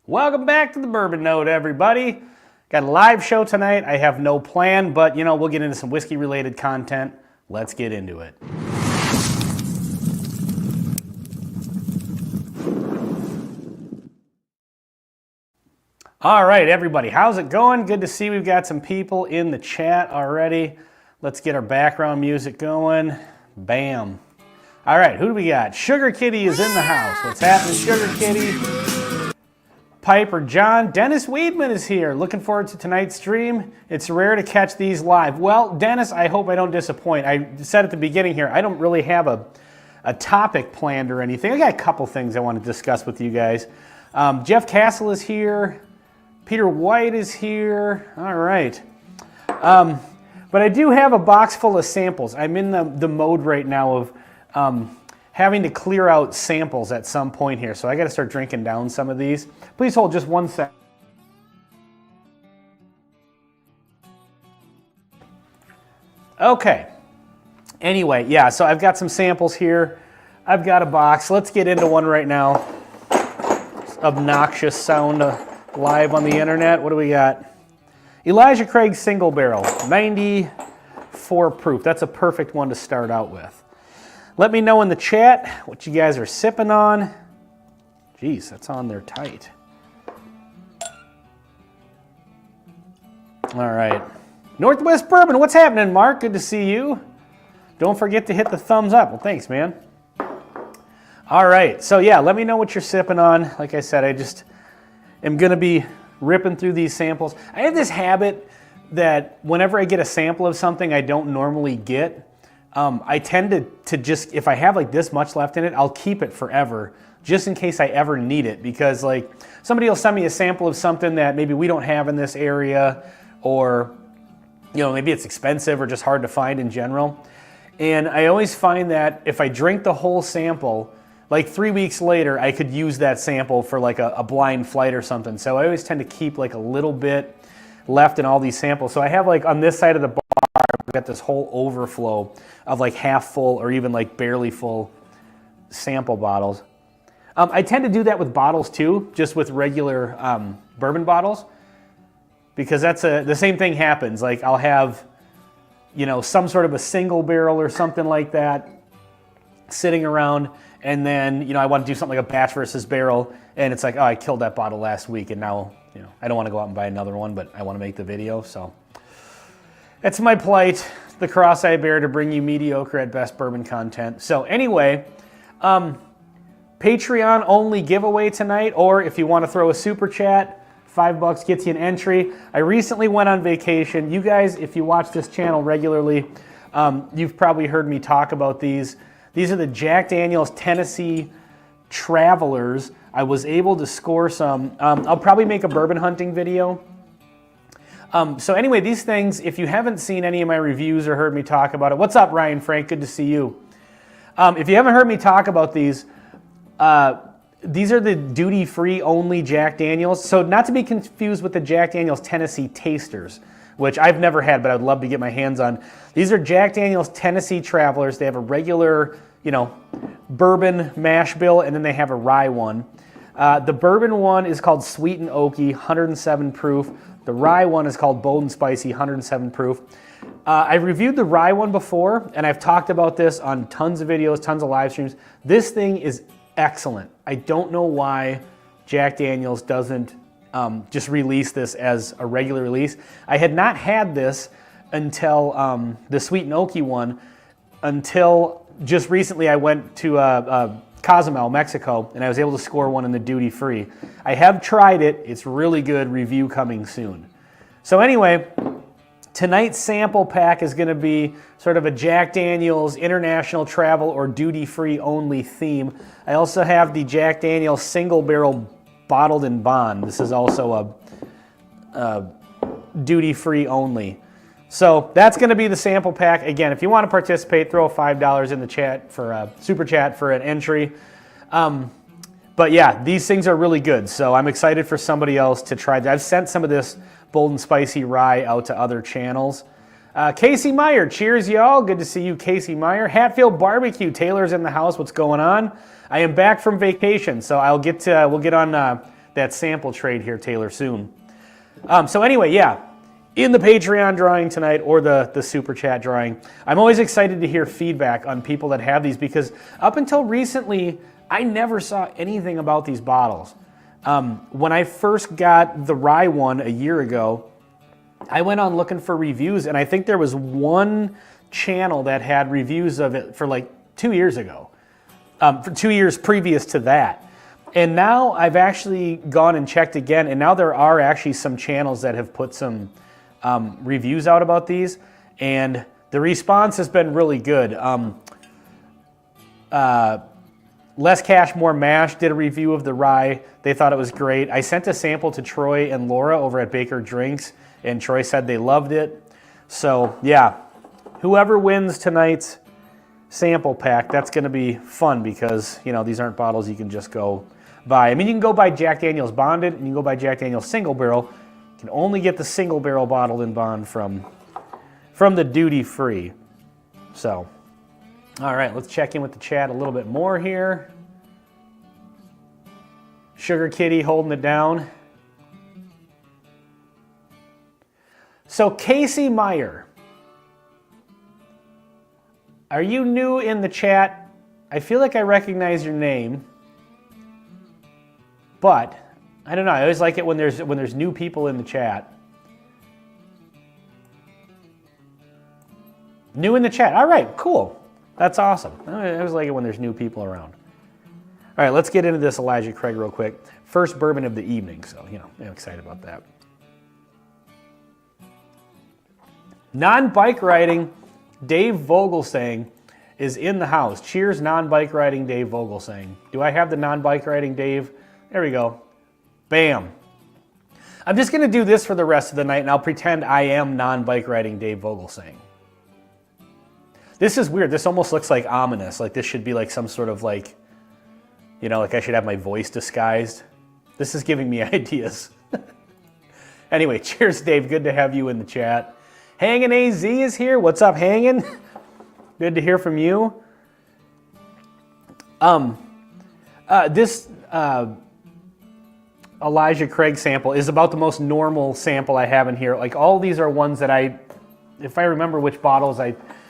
Welcome back to the Bourbon Note, everybody. Got a live show tonight. I have no plan, but we'll get into some whiskey-related content. Let's get into it. All right, everybody, how's it going? Good to see we've got some people in the chat already. Let's get our background music going. Bam. All right, who do we got? Sugar Kitty is in the house. What's happening, Sugar Kitty? Piper John. Dennis Weedman is here. Looking forward to tonight's stream. It's rare to catch these live. Well, Dennis, I hope I don't disappoint. I said at the beginning here, I don't really have a topic planned or anything. I got a couple things I want to discuss with you guys. Jeff Castle is here. Peter White is here. All right. But I do have a box full of samples. I'm in the mode right now of having to clear out samples at some point here. So I got to start drinking down some of these. Please hold just one sec. Okay. Anyway, yeah, so I've got some samples here. I've got a box. Let's get into one right now. Obnoxious sound live on the internet. What do we got? Elijah Craig Single Barrel, 94 proof. That's a perfect one to start out with. Let me know in the chat what you guys are sipping on. Jeez, that's on there tight. All right. Northwest Bourbon, what's happening, Mark? Good to see you. Don't forget to hit the thumbs up. Well, thanks, man. All right, so yeah, let me know what you're sipping on. Like I said, I just am going to be ripping through these samples. I have this habit that whenever I get a sample of something I don't normally get, I tend to just, if I have like this much left in it, I'll keep it forever just in case I ever need it, because like somebody will send me a sample of something that maybe we don't have in this area, or maybe it's expensive or just hard to find in general. And I always find that if I drink the whole sample, like 3 weeks later, I could use that sample for like a blind flight or something. So I always tend to keep like a little bit left in all these samples. So I have like on this side of the bar, I've got this whole overflow of like half full or even like barely full sample bottles. I tend to do that with bottles too, just with regular bourbon bottles, because that's the same thing happens. Like I'll have, some sort of a single barrel or something like that sitting around, and then, I want to do something like a batch versus barrel, and it's like, oh, I killed that bottle last week, and now, I don't want to go out and buy another one, but I want to make the video, so. That's my plight, the cross I bear to bring you mediocre at best bourbon content. So anyway, Patreon only giveaway tonight, or if you want to throw a super chat, $5 gets you an entry. I recently went on vacation. You guys, if you watch this channel regularly, you've probably heard me talk about these. These are the Jack Daniel's Tennessee Travelers. I was able to score some. I'll probably make a bourbon hunting video. So anyway, these things, if you haven't seen any of my reviews or heard me talk about it, what's up, Ryan Frank? Good to see you. If you haven't heard me talk about these are the duty-free only Jack Daniels. So not to be confused with the Jack Daniel's Tennessee Tasters, which I've never had, but I'd love to get my hands on. These are Jack Daniel's Tennessee Travelers. They have a regular, bourbon mash bill, and then they have a rye one. The bourbon one is called Sweet and Oaky, 107 proof. The rye one is called Bold and Spicy, 107 proof. I've reviewed the rye one before, and I've talked about this on tons of videos, tons of live streams. This thing is excellent. I don't know why Jack Daniel's doesn't just release this as a regular release. I had not had this until the Sweet and Oaky one until just recently. I went to Cozumel, Mexico, and I was able to score one in the duty free. I have tried it. It's really good. Review coming soon. So anyway, tonight's sample pack is going to be sort of a Jack Daniel's international travel or duty free only theme. I also have the Jack Daniel's single barrel bottled in bond. This is also a duty free only. So that's going to be the sample pack. Again, if you want to participate, throw $5 in the chat for a super chat for an entry. But yeah, these things are really good. So I'm excited for somebody else to try that. I've sent some of this Bold and Spicy rye out to other channels. Casey Meyer, cheers y'all. Good to see you, Casey Meyer. Hatfield Barbecue, Taylor's in the house. What's going on? I am back from vacation, so we'll get on that sample trade here, Taylor, soon. So anyway, yeah, in the Patreon drawing tonight or the Super Chat drawing, I'm always excited to hear feedback on people that have these because up until recently, I never saw anything about these bottles. When I first got the rye one a year ago, I went on looking for reviews, and I think there was one channel that had reviews of it for like 2 years ago, for 2 years previous to that. And now I've actually gone and checked again, and now there are actually some channels that have put some reviews out about these, and the response has been really good. Less Cash, More Mash did a review of the rye. They thought it was great. I sent a sample to Troy and Laura over at Baker Drinks, and Troy said they loved it. So yeah, whoever wins tonight's sample pack, that's going to be fun because, you know, these aren't bottles you can just go buy. I mean, you can go buy Jack Daniel's Bonded, and you can go buy Jack Daniel's Single Barrel. You can only get the Single Barrel bottled in bond from the duty free. So, all right, let's check in with the chat a little bit more here. Sugar Kitty holding it down. So Casey Meyer, are you new in the chat? I feel like I recognize your name, but I don't know. I always like it when there's new people in the chat. New in the chat. All right, cool. That's awesome. I always like it when there's new people around. All right, let's get into this Elijah Craig real quick. First bourbon of the evening, so, you know, I'm excited about that. Non-bike riding Dave Vogelsang is in the house. Cheers, non-bike riding Dave Vogelsang. Do I have the non-bike riding Dave? There we go. Bam. I'm just going to do this for the rest of the night, and I'll pretend I am non-bike riding Dave Vogelsang. This is weird. This almost looks like ominous. Like this should be like some sort of like, you know, like I should have my voice disguised. This is giving me ideas. Anyway, cheers, Dave. Good to have you in the chat. Hangin' AZ is here. What's up, Hangin'? Good to hear from you. This Elijah Craig sample is about the most normal sample I have in here. Like all these are ones that if I remember which bottles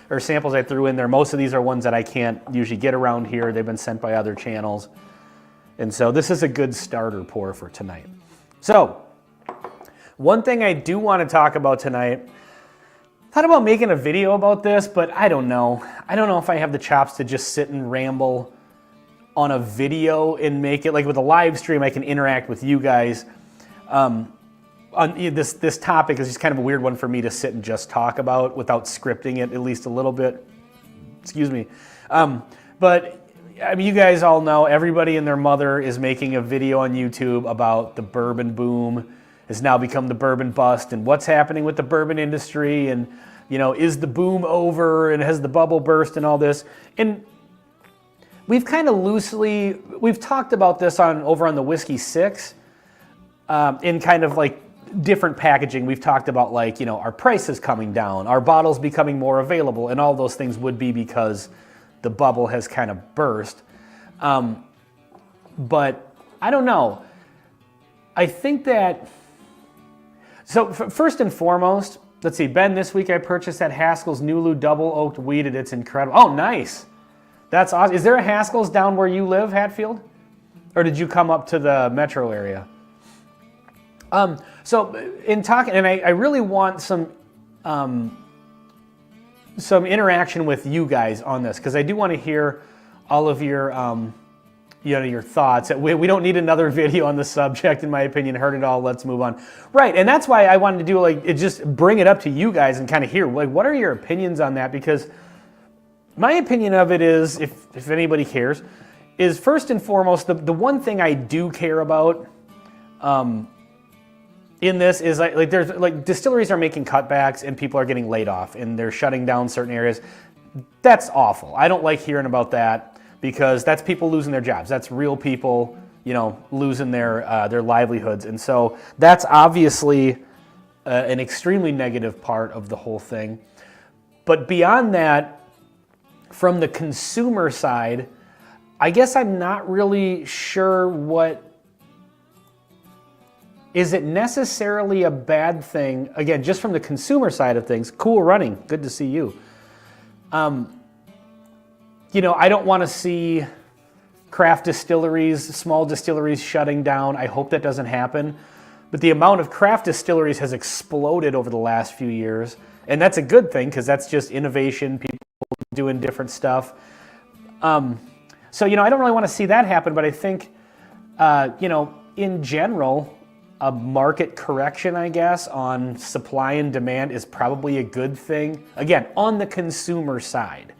or samples I threw in there, most of these are ones that I can't usually get around here. They've been sent by other channels. And so this is a good starter pour for tonight. So one thing I do want to talk about tonight, thought about making a video about this, but I don't know. I don't know if I have the chops to just sit and ramble on a video and make it, like with a live stream, I can interact with you guys. On this topic is just kind of a weird one for me to sit and just talk about without scripting it at least a little bit. Excuse me. But I mean, you guys all know everybody and their mother is making a video on YouTube about the bourbon boom has now become the bourbon bust and what's happening with the bourbon industry and, you know, is the boom over and has the bubble burst and all this. And we've kind of we've talked about this over on the Whiskey 6 in kind of like different packaging. We've talked about like, you know, our prices coming down, our bottles becoming more available, and all those things would be because the bubble has kind of burst. But I don't know. I think that, so first and foremost, let's see, Ben, this week I purchased that Haskell's Nulu Double Oaked Wheated. It's incredible. Oh, nice. That's awesome. Is there a Haskell's down where you live, Hatfield? Or did you come up to the metro area? So in talking, and I really want some interaction with you guys on this, because I do want to hear all of your, your thoughts. We don't need another video on the subject, in my opinion. Heard it all. Let's move on. Right, and that's why I wanted to do just bring it up to you guys and kind of hear what are your opinions on that, because my opinion of it is, if anybody cares, is first and foremost the one thing I do care about. In this is there's distilleries are making cutbacks and people are getting laid off and they're shutting down certain areas. That's awful. I don't like hearing about that because that's people losing their jobs. That's real people, losing their livelihoods. And so that's obviously an extremely negative part of the whole thing. But beyond that, from the consumer side, I guess I'm not really sure what is it necessarily a bad thing? Again, just from the consumer side of things, cool running, good to see you. You know, I don't want to see craft distilleries, small distilleries shutting down. I hope that doesn't happen. But the amount of craft distilleries has exploded over the last few years. And that's a good thing because that's just innovation, people doing different stuff. So, you know, I don't really want to see that happen, but I think, you know, in general, a market correction, I guess, on supply and demand is probably a good thing. Again, on the consumer side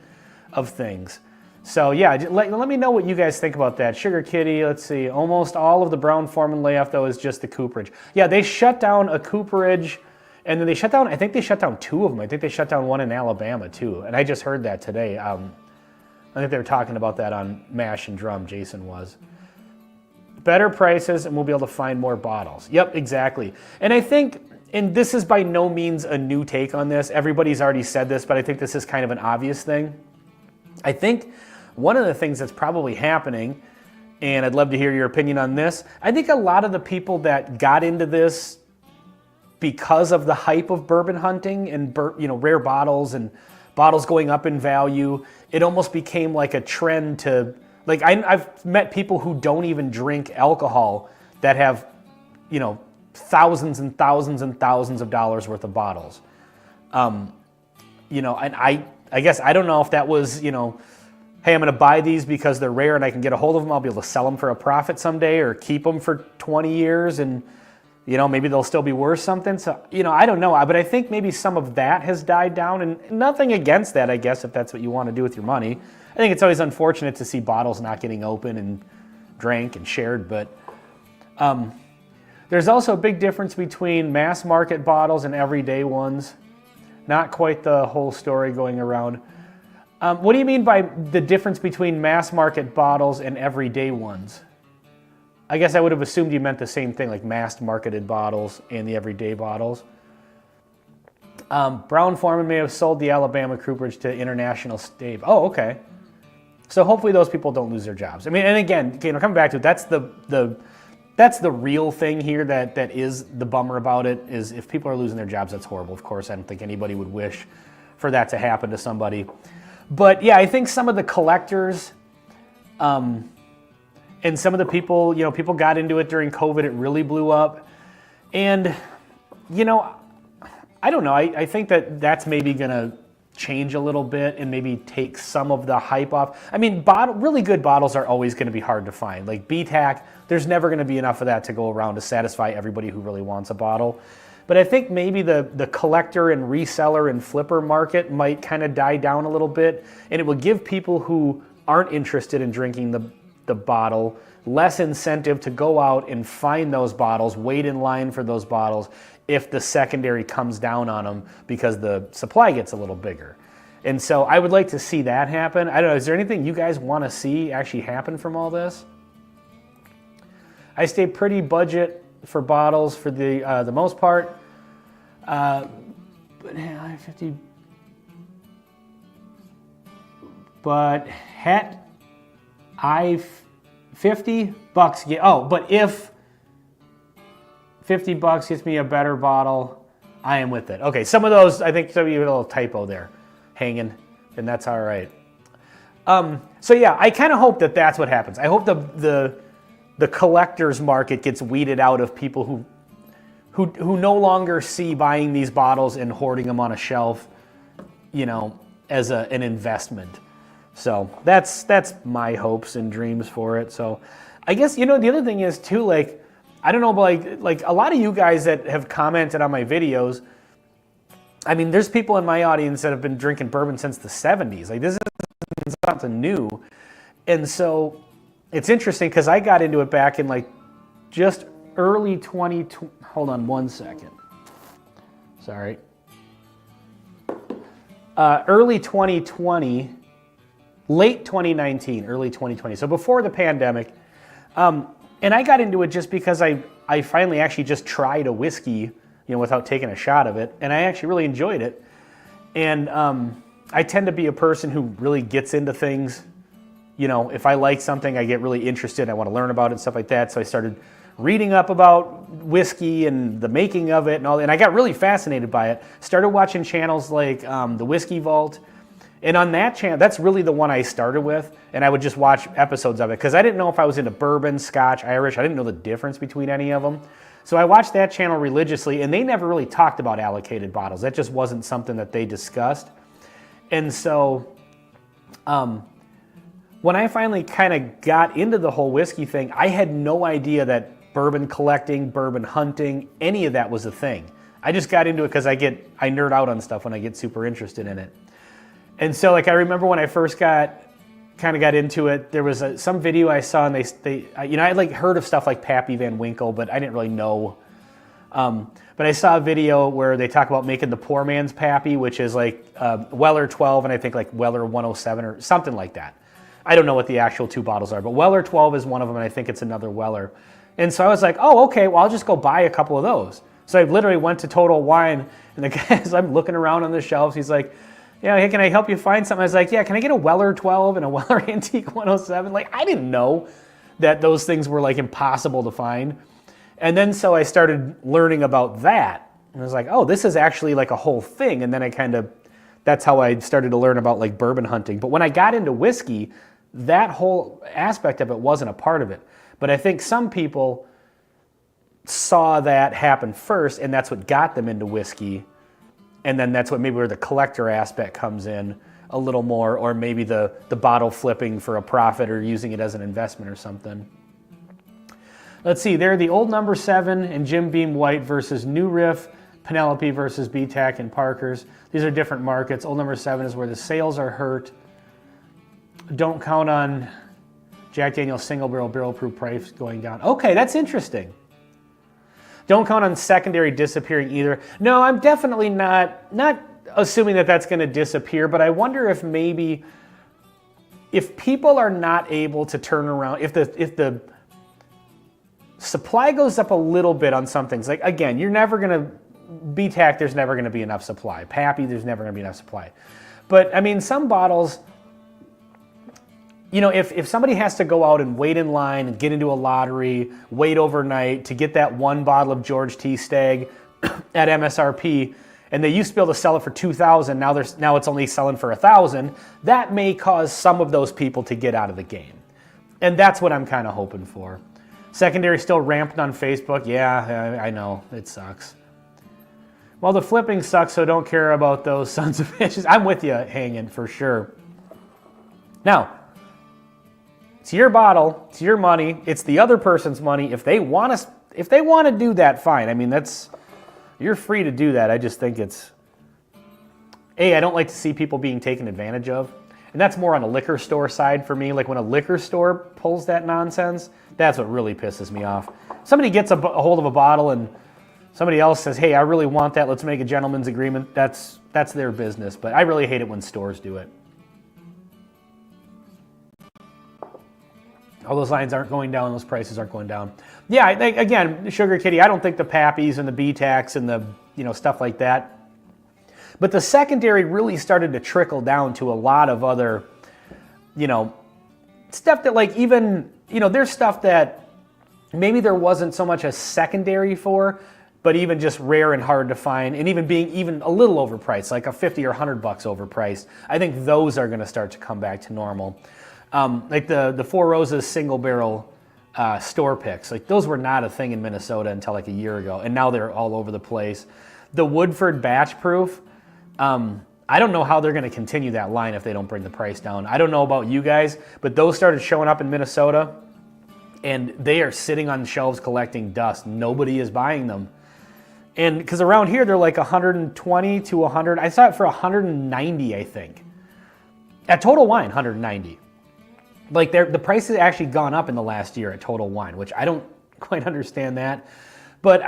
of things. So yeah, let me know what you guys think about that. Sugar Kitty, let's see, almost all of the Brown-Forman layoff though is just the cooperage. Yeah, they shut down a cooperage, and then they shut down, I think they shut down 2 of them. I think they shut down one in Alabama too, and I just heard that today. I think they were talking about that on Mash and Drum, Jason was. Better prices and we'll be able to find more bottles. Yep, exactly. And I think, and this is by no means a new take on this, everybody's already said this, but I think this is kind of an obvious thing. I think one of the things that's probably happening, and I'd love to hear your opinion on this, I think a lot of the people that got into this because of the hype of bourbon hunting and rare bottles and bottles going up in value, it almost became like a trend to, like I've met people who don't even drink alcohol that have, you know, thousands and thousands and thousands of dollars worth of bottles. You know, and I guess I don't know if that was, you know, hey, I'm going to buy these because they're rare and I can get a hold of them. I'll be able to sell them for a profit someday, or keep them for 20 years and, you know, maybe they'll still be worth something. So, you know, I don't know. But I think maybe some of that has died down, and nothing against that, I guess, if that's what you want to do with your money. I think it's always unfortunate to see bottles not getting open and drank and shared, but there's also a big difference between mass market bottles and everyday ones. Not quite the whole story going around. What do you mean by the difference between mass market bottles and everyday ones? I guess I would have assumed you meant the same thing, like mass marketed bottles and the everyday bottles. Brown-Forman may have sold the Alabama cooperage to International Stave. Oh, okay. So hopefully those people don't lose their jobs. I mean, and again, you know, coming back to it, that's the real thing here that is the bummer about it, is if people are losing their jobs, that's horrible. Of course, I don't think anybody would wish for that to happen to somebody. But yeah, I think some of the collectors and some of the people, you know, people got into it during COVID. It really blew up. And, you know, I don't know. I think that's maybe going to change a little bit and maybe take some of the hype off. I mean, really good bottles are always going to be hard to find. Like BTAC, there's never going to be enough of that to go around to satisfy everybody who really wants a bottle. But I think maybe the collector and reseller and flipper market might kind of die down a little bit, and it will give people who aren't interested in drinking the bottle less incentive to go out and find those bottles, wait in line for those bottles if the secondary comes down on them because the supply gets a little bigger. And so I would like to see that happen. I don't know, is there anything you guys want to see actually happen from all this? I stay pretty budget for bottles for the most part. But yeah, 50. But $50 get, oh, but if $50 gets me a better bottle, I am with it. Okay, some of those, I think some of you have a little typo there hanging, and that's all right. So yeah, I kind of hope that that's what happens. I hope the collector's market gets weeded out of people who no longer see buying these bottles and hoarding them on a shelf, you know, as an investment. So that's my hopes and dreams for it. So I guess, you know, the other thing is too, like, I don't know, but like a lot of you guys that have commented on my videos, I mean, there's people in my audience that have been drinking bourbon since the 70s. Like, this is something new. And so it's interesting because I got into it back in like just early 2020. Hold on one second. Sorry. Early 2020, late 2019, early 2020. So before the pandemic. And I got into it just because I finally actually just tried a whiskey, you know, without taking a shot of it. And I actually really enjoyed it. And I tend to be a person who really gets into things. You know, if I like something, I get really interested. I want to learn about it and stuff like that. So I started reading up about whiskey and the making of it and all that. And I got really fascinated by it. Started watching channels like the Whiskey Vault. And on that channel, that's really the one I started with. And I would just watch episodes of it because I didn't know if I was into bourbon, Scotch, Irish. I didn't know the difference between any of them. So I watched that channel religiously, and they never really talked about allocated bottles. That just wasn't something that they discussed. And so when I finally kind of got into the whole whiskey thing, I had no idea that bourbon collecting, bourbon hunting, any of that was a thing. I just got into it because I nerd out on stuff when I get super interested in it. And so like I remember when I first got into it, there was some video I saw, and they I had like heard of stuff like Pappy Van Winkle, but I didn't really know. But I saw a video where they talk about making the poor man's Pappy, which is like Weller 12 and I think like Weller 107 or something like that. I don't know what the actual two bottles are, but Weller 12 is one of them, and I think it's another Weller. And so I was like, oh, okay, well, I'll just go buy a couple of those. So I literally went to Total Wine, and the guy, as I'm looking around on the shelves, he's like, yeah, hey, can I help you find something? I was like, yeah, can I get a Weller 12 and a Weller Antique 107? Like, I didn't know that those things were like impossible to find. And then so I started learning about that. And I was like, oh, this is actually like a whole thing. And then that's how I started to learn about like bourbon hunting. But when I got into whiskey, that whole aspect of it wasn't a part of it. But I think some people saw that happen first, and that's what got them into whiskey. And then that's what maybe where the collector aspect comes in a little more, or maybe the bottle flipping for a profit or using it as an investment or something. Let's see, they're the old number 7 and Jim Beam White versus New Riff, Penelope versus BTAC and Parker's. These are different markets. Old number 7 is where the sales are hurt. Don't count on Jack Daniel's single barrel proof price going down. Okay, that's interesting. Don't count on secondary disappearing either. No, I'm definitely not assuming that that's going to disappear, but I wonder if maybe if people are not able to turn around, if the supply goes up a little bit on some things, like again, you're never going to, BTAC, there's never going to be enough supply. Pappy, there's never going to be enough supply. But I mean, some bottles, if somebody has to go out and wait in line and get into a lottery, wait overnight to get that one bottle of George T. Stagg at MSRP, and they used to be able to sell it for $2,000, now it's only selling for $1,000, that may cause some of those people to get out of the game. And that's what I'm kind of hoping for. Secondary still rampant on Facebook. Yeah, I know, it sucks. Well, the flipping sucks, so don't care about those sons of bitches. I'm with you, Hanging, for sure. Now, it's your bottle, it's your money, it's the other person's money. If they want to do that, fine. I mean, you're free to do that. I just think I don't like to see people being taken advantage of. And that's more on a liquor store side for me. Like when a liquor store pulls that nonsense, that's what really pisses me off. Somebody gets a hold of a bottle and somebody else says, hey, I really want that, let's make a gentleman's agreement. That's their business. But I really hate it when stores do it. All those lines aren't going down, those prices aren't going down. Yeah, again, Sugar Kitty, I don't think the Pappies and the BTACs and the stuff like that. But the secondary really started to trickle down to a lot of other, stuff that like even, there's stuff that maybe there wasn't so much a secondary for, but even just rare and hard to find, and even being even a little overpriced, like a 50 or $100 overpriced. I think those are going to start to come back to normal. Like the Four Roses single barrel store picks, like those were not a thing in Minnesota until like a year ago, and now they're all over the place. The Woodford batch proof, I don't know how they're going to continue that line if they don't bring the price down. I don't know about you guys, but those started showing up in Minnesota, and they are sitting on shelves collecting dust. Nobody is buying them. And because around here they're like 120 to 100. I saw it for 190, I think. At Total Wine, 190. Like the price has actually gone up in the last year at Total Wine, which I don't quite understand that. But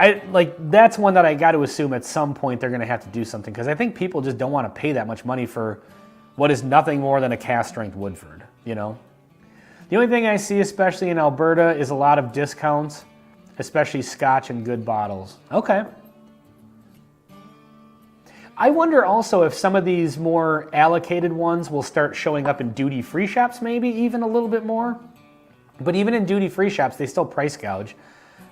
that's one that I got to assume at some point they're going to have to do something, because I think people just don't want to pay that much money for what is nothing more than a cast strength Woodford, The only thing I see, especially in Alberta, is a lot of discounts, especially Scotch and good bottles. Okay. I wonder also if some of these more allocated ones will start showing up in duty-free shops, maybe even a little bit more. But even in duty-free shops, they still price gouge.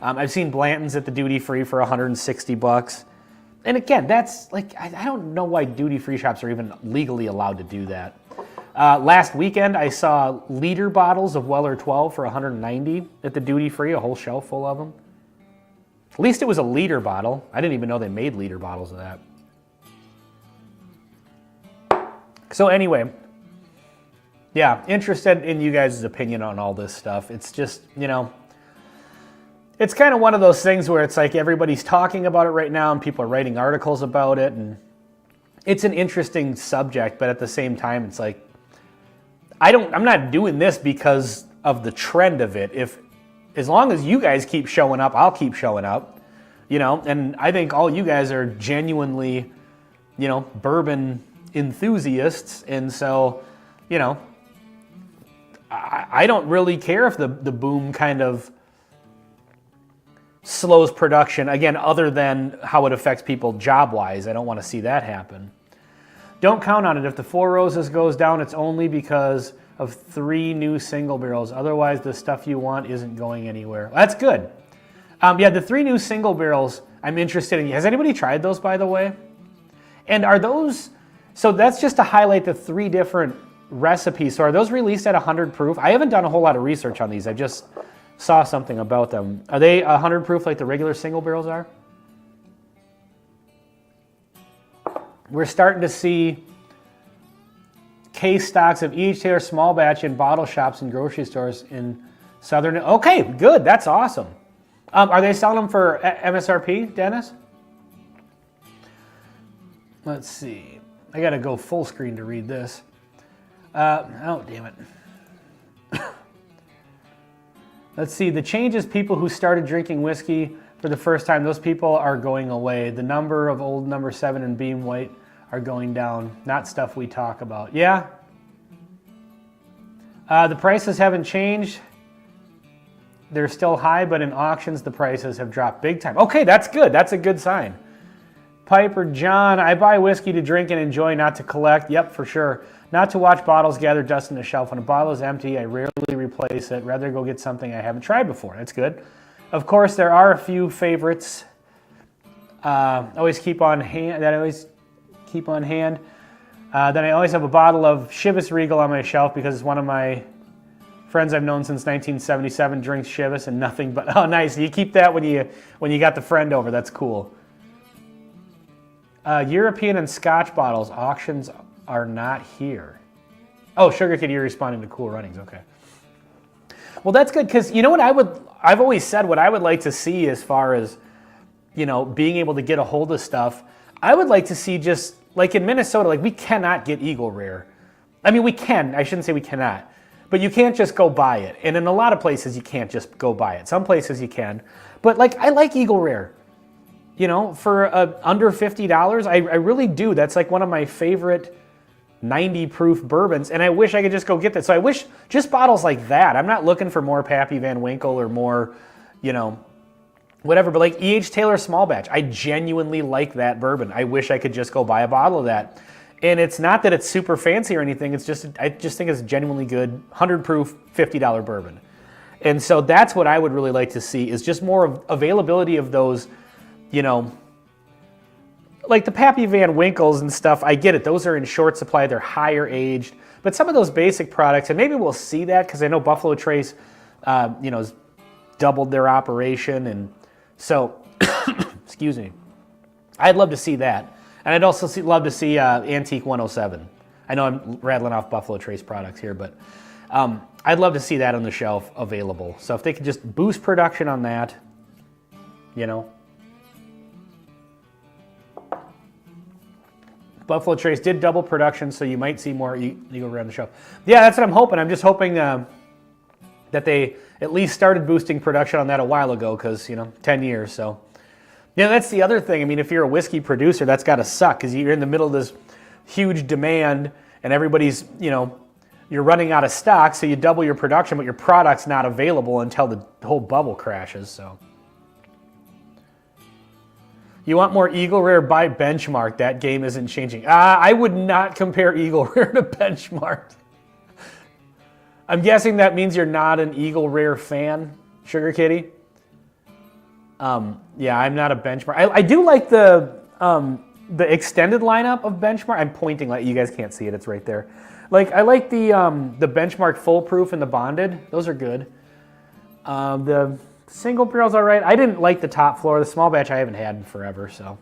I've seen Blanton's at the duty free for 160 bucks. And again, that's like, I don't know why duty free shops are even legally allowed to do that. Last weekend, I saw liter bottles of Weller 12 for 190 at the duty free, a whole shelf full of them. At least it was a liter bottle. I didn't even know they made liter bottles of that. So anyway, yeah, interested in you guys' opinion on all this stuff. It's just, you know, it's kind of one of those things where it's like everybody's talking about it right now and people are writing articles about it, and it's an interesting subject, but at the same time, it's like, I'm not doing this because of the trend of it. As long as you guys keep showing up, I'll keep showing up, you know, and I think all you guys are genuinely, you know, bourbon enthusiasts, and so, you know, I don't really care if the boom kind of slows production, again, other than how it affects people job-wise. I don't want to see that happen. Don't count on it. If the Four Roses goes down, it's only because of 3 new single barrels. Otherwise, the stuff you want isn't going anywhere. That's good. Yeah, the 3 new single barrels I'm interested in. Has anybody tried those, by the way? And are those... So that's just to highlight the 3 different recipes. So are those released at 100 proof? I haven't done a whole lot of research on these. I just saw something about them. Are they 100 proof like the regular single barrels are? We're starting to see case stocks of each Taylor small batch in bottle shops and grocery stores in southern. Okay, good. That's awesome. Are they selling them for MSRP, Dennis? Let's see. I got to go full screen to read this. Oh, damn it. Let's see. The change is people who started drinking whiskey for the first time, those people are going away. The number of old number 7 and Beam White are going down. Not stuff we talk about. Yeah. The prices haven't changed. They're still high, but in auctions, the prices have dropped big time. Okay, that's good. That's a good sign. Piper John, I buy whiskey to drink and enjoy, not to collect. Yep, for sure. Not to watch bottles gather dust in the shelf. When a bottle is empty, I rarely replace it. Rather go get something I haven't tried before. That's good. Of course, there are a few favorites. Always keep on hand. That I always keep on hand. Then I always have a bottle of Chivas Regal on my shelf because it's one of my friends I've known since 1977 drinks Chivas and nothing but. Oh, nice. You keep that when you got the friend over. That's cool. European and Scotch bottles auctions are not here. Oh, Sugar Kid, you're responding to Cool Runnings. Okay. Well, that's good because you know what I've always said what I would like to see as far as, you know, being able to get a hold of stuff. I would like to see just like in Minnesota, like we cannot get Eagle Rare. I mean, we can. I shouldn't say we cannot. But you can't just go buy it. And in a lot of places, you can't just go buy it. Some places you can. But like, I like Eagle Rare. You know, for under $50, I really do. That's like one of my favorite 90 proof bourbons. And I wish I could just go get that. So I wish just bottles like that. I'm not looking for more Pappy Van Winkle or more, you know, whatever. But like E.H. Taylor Small Batch, I genuinely like that bourbon. I wish I could just go buy a bottle of that. And it's not that it's super fancy or anything. It's just, I just think it's genuinely good, 100 proof, $50 bourbon. And so that's what I would really like to see is just more availability of those, you know, like the Pappy Van Winkles and stuff. I get it. Those are in short supply. They're higher aged. But some of those basic products, and maybe we'll see that because I know Buffalo Trace, you know, has doubled their operation. And so, excuse me, I'd love to see that. And I'd also love to see Antique 107. I know I'm rattling off Buffalo Trace products here, but I'd love to see that on the shelf available. So if they could just boost production on that, you know. Buffalo Trace did double production, so you might see more Eagle Rare on the shelf. Yeah, that's what I'm hoping. I'm just hoping that they at least started boosting production on that a while ago because, you know, 10 years, so. Yeah, that's the other thing. I mean, if you're a whiskey producer, that's got to suck because you're in the middle of this huge demand and everybody's, you know, you're running out of stock, so you double your production, but your product's not available until the whole bubble crashes, so. You want more Eagle Rare, buy Benchmark. That game isn't changing. I would not compare Eagle Rare to Benchmark. I'm guessing that means you're not an Eagle Rare fan, Sugar Kitty? Yeah, I'm not a benchmark. I do like the extended lineup of benchmark. I'm pointing like you guys can't see it. It's right there. Like I like the benchmark foolproof and the bonded. Those are good. The single barrel's all right. I didn't like the top floor. The small batch I haven't had in forever. So,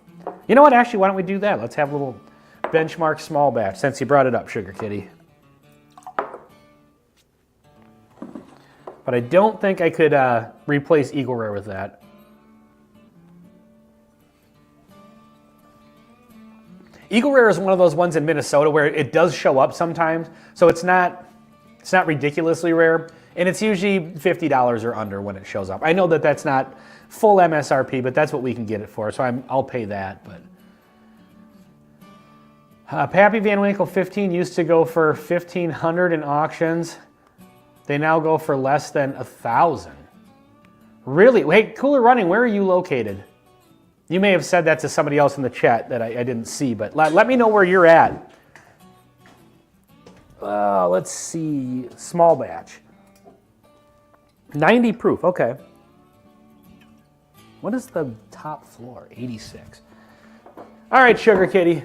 you know what? Actually, why don't we do that? Let's have a little benchmark small batch since you brought it up, Sugar Kitty. But I don't think I could replace Eagle Rare with that. Eagle Rare is one of those ones in Minnesota where it does show up sometimes, so it's not ridiculously rare, and it's usually $50 or under when it shows up. I know that that's not full MSRP, but that's what we can get it for, so I'll pay that. But Pappy Van Winkle 15 used to go for $1,500 in auctions. They now go for less than $1,000. Really? Hey, Cooler Running, where are you located? You may have said that to somebody else in the chat that I didn't see, but let me know where you're at. Let's see, small batch. 90 proof, okay. What is the top floor? 86. All right, Sugar Kitty.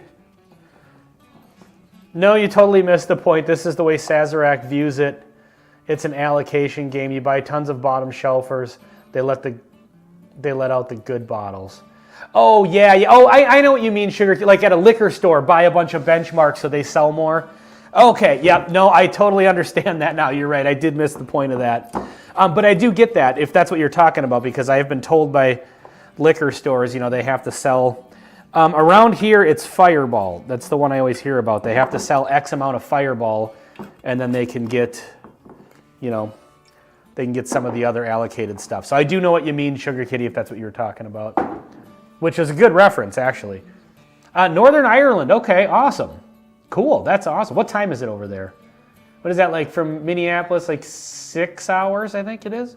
No, you totally missed the point. This is the way Sazerac views it. It's an allocation game. You buy tons of bottom shelfers. They let out the good bottles. Oh, yeah. Oh, I know what you mean, Sugar. Like at a liquor store, buy a bunch of benchmarks so they sell more. Okay, yep. No, I totally understand that now. You're right. I did miss the point of that. But I do get that, if that's what you're talking about, because I have been told by liquor stores, you know, they have to sell. Around here, it's Fireball. That's the one I always hear about. They have to sell X amount of Fireball, and then they can get, you know, they can get some of the other allocated stuff. So I do know what you mean, Sugar Kitty, if that's what you're talking about. Which is a good reference, actually. Northern Ireland, okay, awesome. Cool, that's awesome. What time is it over there? What is that, like from Minneapolis, like 6 hours, I think it is?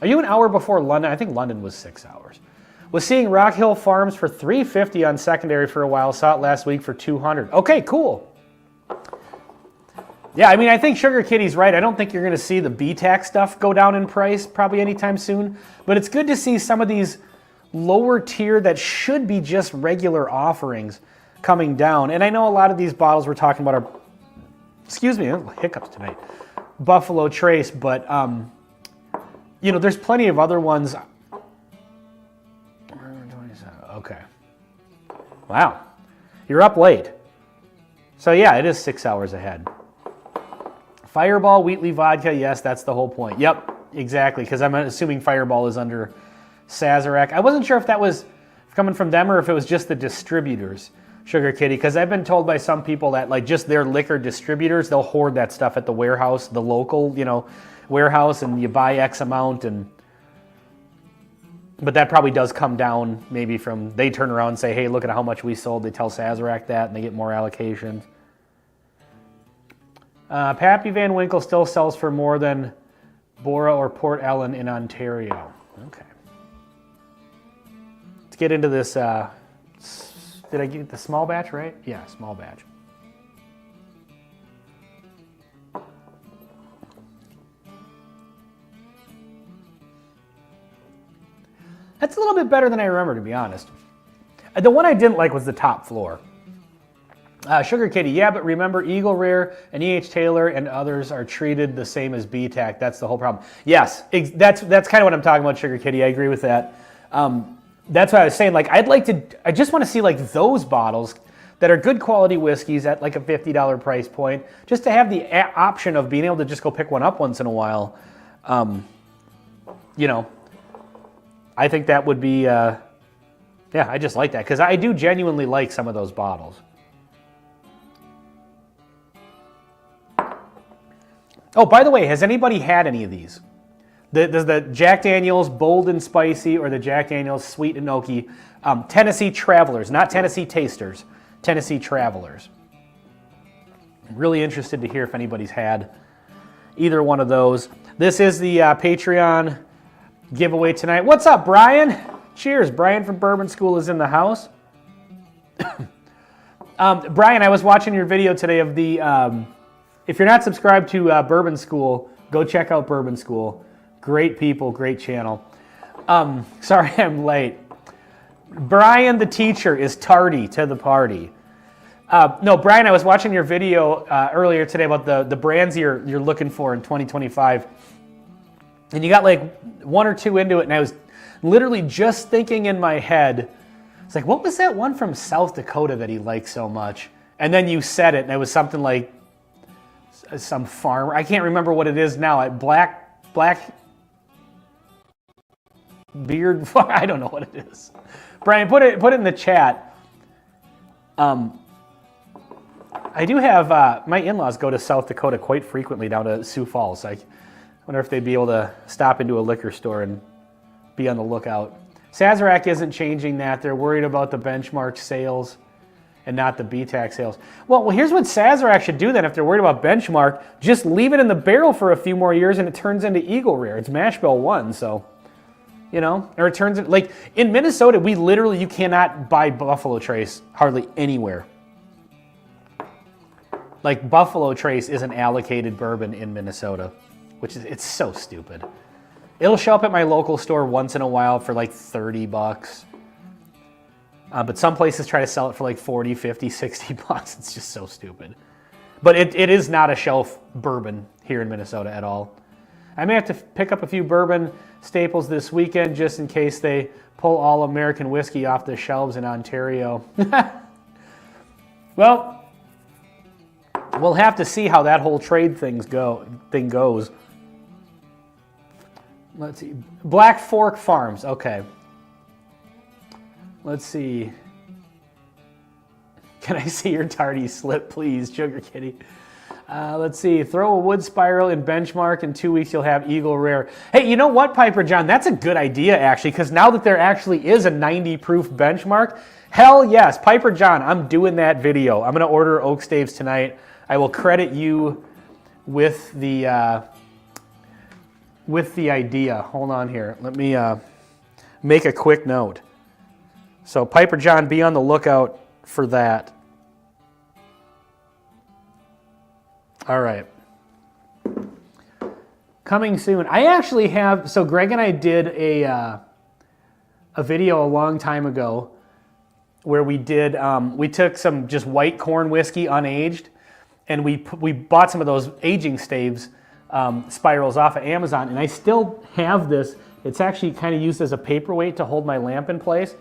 Are you an hour before London? I think London was 6 hours. Was seeing Rock Hill Farms for $350 on secondary for a while. Saw it last week for $200. Okay, cool. Yeah, I mean, I think Sugar Kitty's right. I don't think you're going to see the BTAC stuff go down in price probably anytime soon. But it's good to see some of these lower tier that should be just regular offerings coming down. And I know a lot of these bottles we're talking about are, excuse me, hiccups tonight, Buffalo Trace, but you know, there's plenty of other ones. Okay. Wow. You're up late. So yeah, it is 6 hours ahead. Fireball, Wheatley Vodka, yes, that's the whole point. Yep, exactly, because I'm assuming Fireball is under Sazerac. I wasn't sure if that was coming from them or if it was just the distributors, Sugar Kitty, because I've been told by some people that like just their liquor distributors, they'll hoard that stuff at the warehouse, the local, you know, warehouse, and you buy X amount, and but that probably does come down maybe from, they turn around and say, hey, look at how much we sold. They tell Sazerac that, and they get more allocations. Pappy Van Winkle still sells for more than Bora or Port Ellen in Ontario. Okay. Let's get into this. Did I get the small batch right? Yeah, small batch. That's a little bit better than I remember, to be honest. The one I didn't like was the top floor. Sugar Kitty, yeah, but remember Eagle Rare and E.H. Taylor and others are treated the same as BTAC. That's the whole problem. Yes, that's kind of what I'm talking about, Sugar Kitty. I agree with that. That's what I was saying. Like, I just want to see like those bottles that are good quality whiskeys at like a $50 price point, just to have the option of being able to just go pick one up once in a while. You know, I think that would be, yeah, I just like that because I do genuinely like some of those bottles. Oh, by the way, has anybody had any of these? Does the Jack Daniel's Bold and Spicy or the Jack Daniel's Sweet and Oaky Tennessee Travelers, not Tennessee Tasters, Tennessee Travelers. I'm really interested to hear if anybody's had either one of those. This is the Patreon giveaway tonight. What's up, Brian? Cheers. Brian from Bourbon School is in the house. Brian, I was watching your video today of the... if you're not subscribed to Bourbon School, go check out Bourbon School. Great people, great channel. Sorry I'm late. Brian the teacher is tardy to the party. No, Brian, I was watching your video earlier today about the brands you're looking for in 2025. And you got like one or two into it, and I was literally just thinking in my head, it's like, what was that one from South Dakota that he liked so much? And then you said it, and it was something like some farmer. I can't remember what it is now. Black beard. I don't know what it is. Brian, put it in the chat. I do have my in-laws go to South Dakota quite frequently down to Sioux Falls. I wonder if they'd be able to stop into a liquor store and be on the lookout. Sazerac isn't changing that. They're worried about the benchmark sales and not the BTAC sales. Well, here's what Sazerac should do then if they're worried about benchmark. Just leave it in the barrel for a few more years and it turns into Eagle Rare. It's mash bill 1, so, you know, or it turns into, like, in Minnesota, you cannot buy Buffalo Trace hardly anywhere. Like, Buffalo Trace is an allocated bourbon in Minnesota, it's so stupid. It'll show up at my local store once in a while for like $30. But some places try to sell it for like 40, 50, 60 bucks. It's just so stupid. But it is not a shelf bourbon here in Minnesota at all. I may have to pick up a few bourbon staples this weekend just in case they pull all American whiskey off the shelves in Ontario. Well, we'll have to see how that whole trade thing goes. Let's see. Black Fork Farms. Okay. Let's see. Can I see your tardy slip, please, Sugar Kitty? Let's see. Throw a wood spiral in benchmark. In 2 weeks, you'll have Eagle Rare. Hey, you know what, Piper John? That's a good idea, actually, because now that there actually is a 90 proof benchmark, hell yes, Piper John, I'm doing that video. I'm going to order oak staves tonight. I will credit you with the idea. Hold on here. Let me make a quick note. So Piper John, be on the lookout for that. All right. Coming soon. I actually have, so Greg and I did a video a long time ago where we did, we took some just white corn whiskey unaged, and we bought some of those aging staves spirals off of Amazon, and I still have this. It's actually kind of used as a paperweight to hold my lamp in place.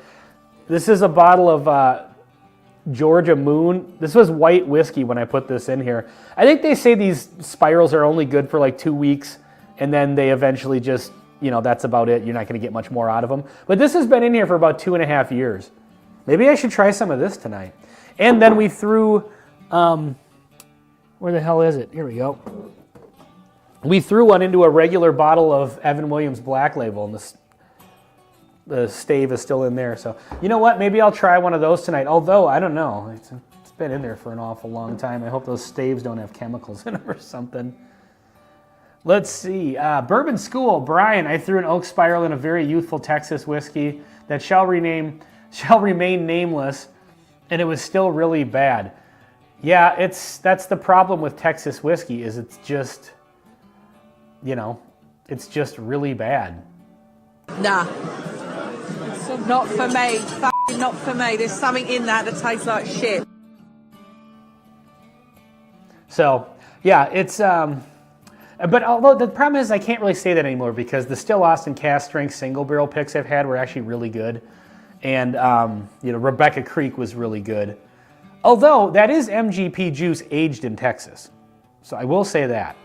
This is a bottle of Georgia Moon. This was white whiskey when I put this in here. I think they say these spirals are only good for like 2 weeks, and then they eventually just, you know, that's about it. You're not going to get much more out of them. But this has been in here for about 2.5 years. Maybe I should try some of this tonight. And then we threw, where the hell is it? Here we go. We threw one into a regular bottle of Evan Williams Black Label, and the stave is still in there. So, you know what? Maybe I'll try one of those tonight. Although, I don't know. It's been in there for an awful long time. I hope those staves don't have chemicals in them or something. Let's see. Bourbon School. Brian, I threw an oak spiral in a very youthful Texas whiskey that shall remain nameless, and it was still really bad. Yeah, that's the problem with Texas whiskey, is it's just, you know, it's just really bad. Nah. Not for me. F***ing not for me. There's something in that tastes like shit. So, yeah, it's, but although the problem is I can't really say that anymore because the Still Austin Cask Strength single barrel picks I've had were actually really good. And, you know, Rebecca Creek was really good. Although, that is MGP juice aged in Texas. So I will say that.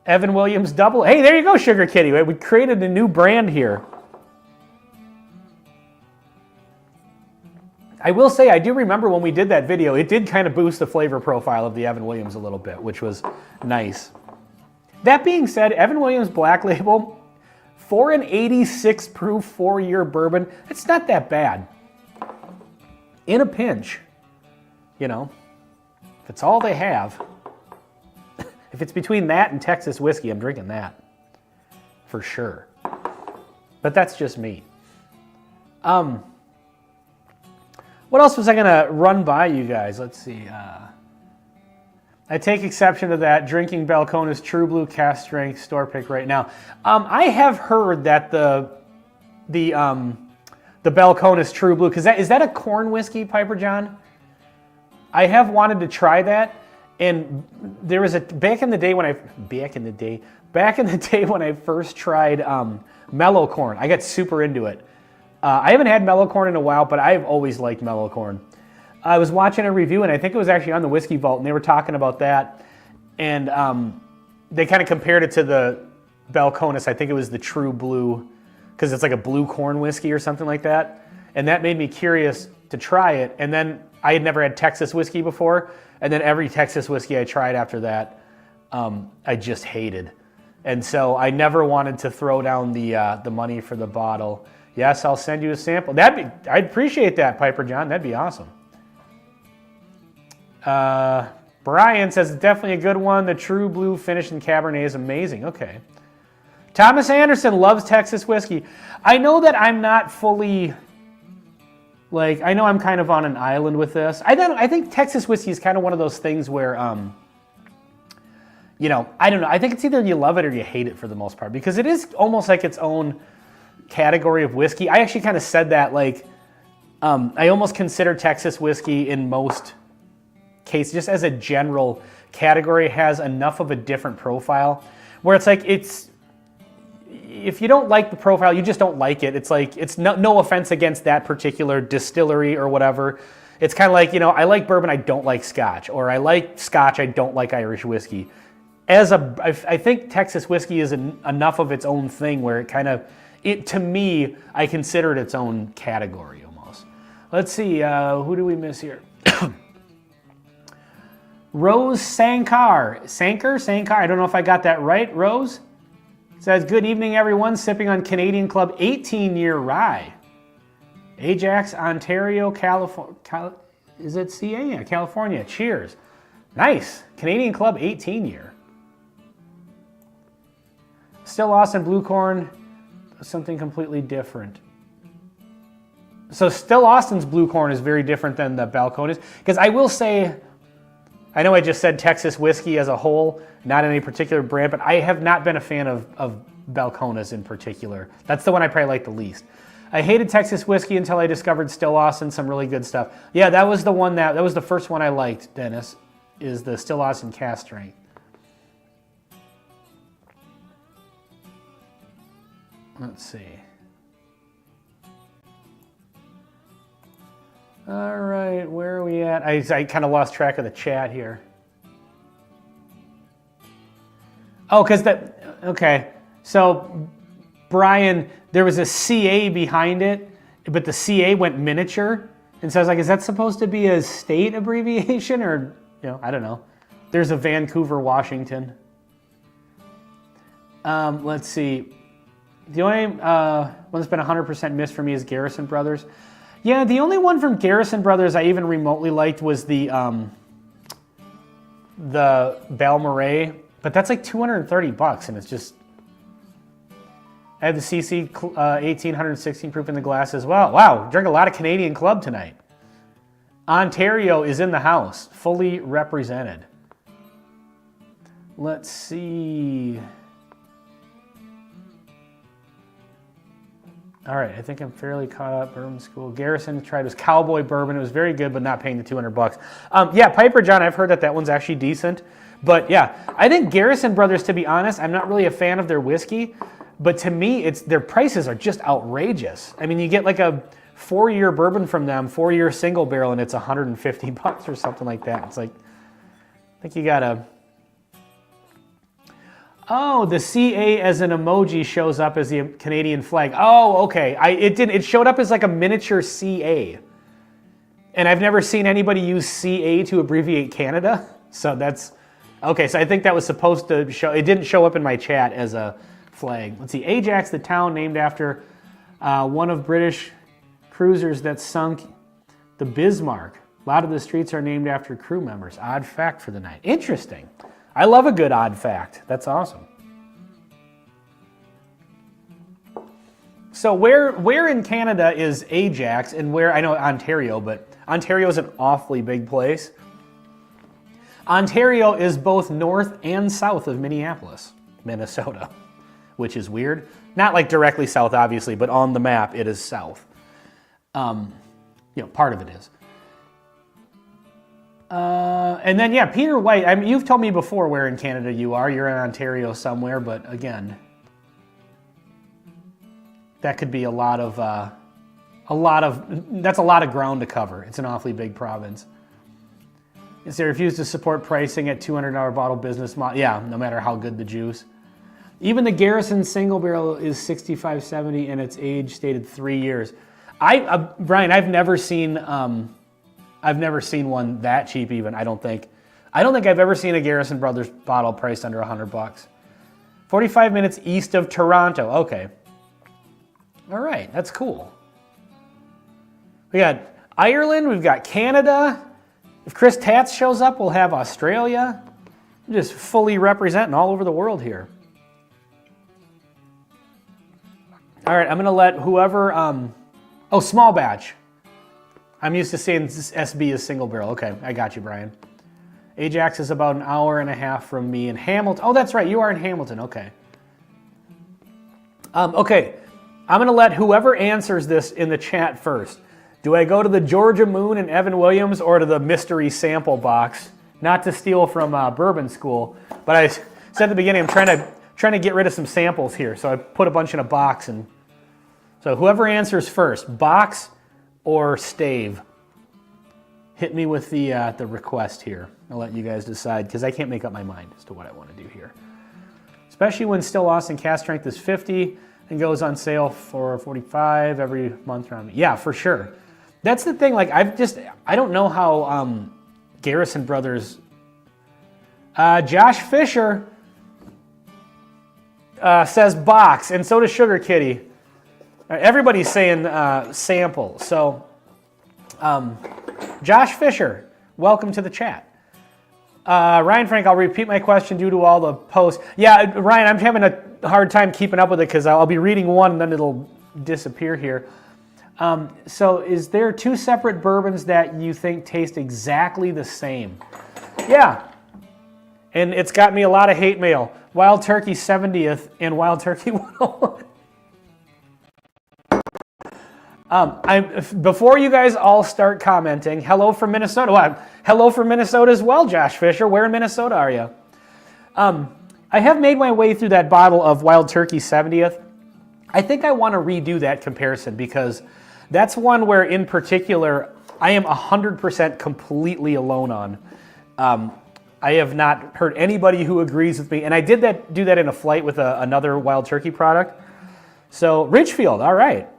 Evan Williams Double. Hey, there you go, Sugar Kitty. We created a new brand here. I will say, I do remember when we did that video, it did kind of boost the flavor profile of the Evan Williams a little bit, which was nice. That being said, Evan Williams Black Label, for an 86 proof 4-year bourbon, it's not that bad. In a pinch, you know, if it's all they have, if it's between that and Texas whiskey, I'm drinking that, for sure. But that's just me. What else was I going to run by you guys? Let's see. I take exception to that. Drinking Balcones True Blue cast strength store pick right now. I have heard that the Balcones True Blue, because is that a corn whiskey, Piper John? I have wanted to try that, and there was back in the day when I first tried mellow corn. I got super into it. I haven't had mellow corn in a while, but I've always liked mellow corn. I was watching a review, and I think it was actually on the Whiskey Vault, and they were talking about that, and they kind of compared it to the Balcones. I think it was the True Blue, because it's like a blue corn whiskey or something like that, and that made me curious to try it. And then I had never had Texas whiskey before, and then every Texas whiskey I tried after that, I just hated, and so I never wanted to throw down the money for the bottle. Yes, I'll send you a sample. I'd appreciate that, Piper John. That'd be awesome. Brian says it's definitely a good one. The True Blue finish in Cabernet is amazing. Okay. Thomas Anderson loves Texas whiskey. I know that I'm not fully, I know I'm kind of on an island with this. I think Texas whiskey is kind of one of those things where, I don't know. I think it's either you love it or you hate it for the most part, because it is almost like its own category of whiskey. I actually kind of said that, I almost consider Texas whiskey in most case, just as a general category, has enough of a different profile where it's if you don't like the profile, you just don't like it. It's no offense against that particular distillery or whatever. It's kind of like, I like bourbon, I don't like scotch, or I like scotch, I don't like Irish whiskey. I think Texas whiskey is enough of its own thing where to me, I consider it its own category almost. Let's see, who do we miss here? Rose Sankar, I don't know if I got that right. Rose says, good evening, everyone. Sipping on Canadian Club 18-year rye. Ajax, Ontario, California. Is it CA? Yeah, California. Cheers. Nice. Canadian Club 18-year. Still Austin Blue Corn, something completely different. So Still Austin's Blue Corn is very different than the Balcones. Because I will say, I know I just said Texas whiskey as a whole, not any particular brand, but I have not been a fan of Balcones in particular. That's the one I probably like the least. I hated Texas whiskey until I discovered Still Austin, some really good stuff. Yeah, that was the one that was the first one I liked, Dennis, is the Still Austin cast strength. Let's see. All right, where are we at? I kind of lost track of the chat here. Oh, okay. So, Brian, there was a CA behind it, but the CA went miniature. And so I was like, is that supposed to be a state abbreviation or, I don't know. There's a Vancouver, Washington. Let's see. The only one that's been 100% missed for me is Garrison Brothers. Yeah, the only one from Garrison Brothers I even remotely liked was the Balmoral, but that's like $230, and it's just. I have the CC 1816 proof in the glass as well. Wow, drank a lot of Canadian Club tonight. Ontario is in the house, fully represented. Let's see. All right, I think I'm fairly caught up. Bourbon School. Garrison tried his Cowboy Bourbon. It was very good, but not paying the $200. Yeah, Piper John, I've heard that one's actually decent. But yeah, I think Garrison Brothers, to be honest, I'm not really a fan of their whiskey. But to me, their prices are just outrageous. I mean, you get like a 4-year bourbon from them, 4-year single barrel, and it's $150 or something like that. It's like, I think you gotta. Oh, the CA as an emoji shows up as the Canadian flag. Oh, okay. It showed up as like a miniature CA. And I've never seen anybody use CA to abbreviate Canada. So that's, okay, so I think that was supposed to show, it didn't show up in my chat as a flag. Let's see, Ajax, the town named after one of British cruisers that sunk the Bismarck. A lot of the streets are named after crew members. Odd fact for the night. Interesting. I love a good odd fact. That's awesome. So where in Canada is Ajax, and where, I know Ontario, but Ontario is an awfully big place. Ontario is both north and south of Minneapolis, Minnesota, which is weird. Not like directly south, obviously, but on the map it is south. Part of it is. And then, yeah, Peter White, I mean, you've told me before where in Canada you are. You're in Ontario somewhere, but again, that could be that's a lot of ground to cover. It's an awfully big province. They refuse to support pricing at $200 bottle business model. Yeah, no matter how good the juice. Even the Garrison single barrel is $65.70 and its age stated 3 years. Brian, I've never seen one that cheap. Even I don't think I've ever seen a Garrison Brothers bottle priced under $100. 45 minutes east of Toronto. Okay. All right, that's cool. We got Ireland. We've got Canada. If Chris Tatz shows up, we'll have Australia. I'm just fully representing all over the world here. All right, I'm going to let whoever... small batch. I'm used to saying SB is single barrel. Okay, I got you, Brian. Ajax is about an hour and a half from me in Hamilton. Oh, that's right, you are in Hamilton. Okay. Okay, I'm going to let whoever answers this in the chat first. Do I go to the Georgia Moon and Evan Williams or to the mystery sample box? Not to steal from Bourbon School, but I said at the beginning I'm trying to get rid of some samples here, so I put a bunch in a box. And so whoever answers first, box or stave, hit me with the request here. I'll let you guys decide because I can't make up my mind as to what I want to do here. Especially when Still Austin cast strength is 50 and goes on sale for 45 every month around me. Yeah, for sure. That's the thing. Like I don't know how Garrison Brothers. Josh Fisher says box, and so does Sugar Kitty. Everybody's saying sample. So, Josh Fisher, welcome to the chat. Ryan Frank, I'll repeat my question due to all the posts. Yeah, Ryan, I'm having a hard time keeping up with it because I'll be reading one and then it'll disappear here. So is there two separate bourbons that you think taste exactly the same? Yeah. And it's got me a lot of hate mail. Wild Turkey 70th and Wild Turkey 101. Before you guys all start commenting, hello from Minnesota. Well, hello from Minnesota as well, Josh Fisher. Where in Minnesota are you? I have made my way through that bottle of Wild Turkey 70th. I think I want to redo that comparison because that's one where, in particular, I am 100% completely alone on. I have not heard anybody who agrees with me, and I did do that in a flight with another Wild Turkey product. So Ridgefield, all right.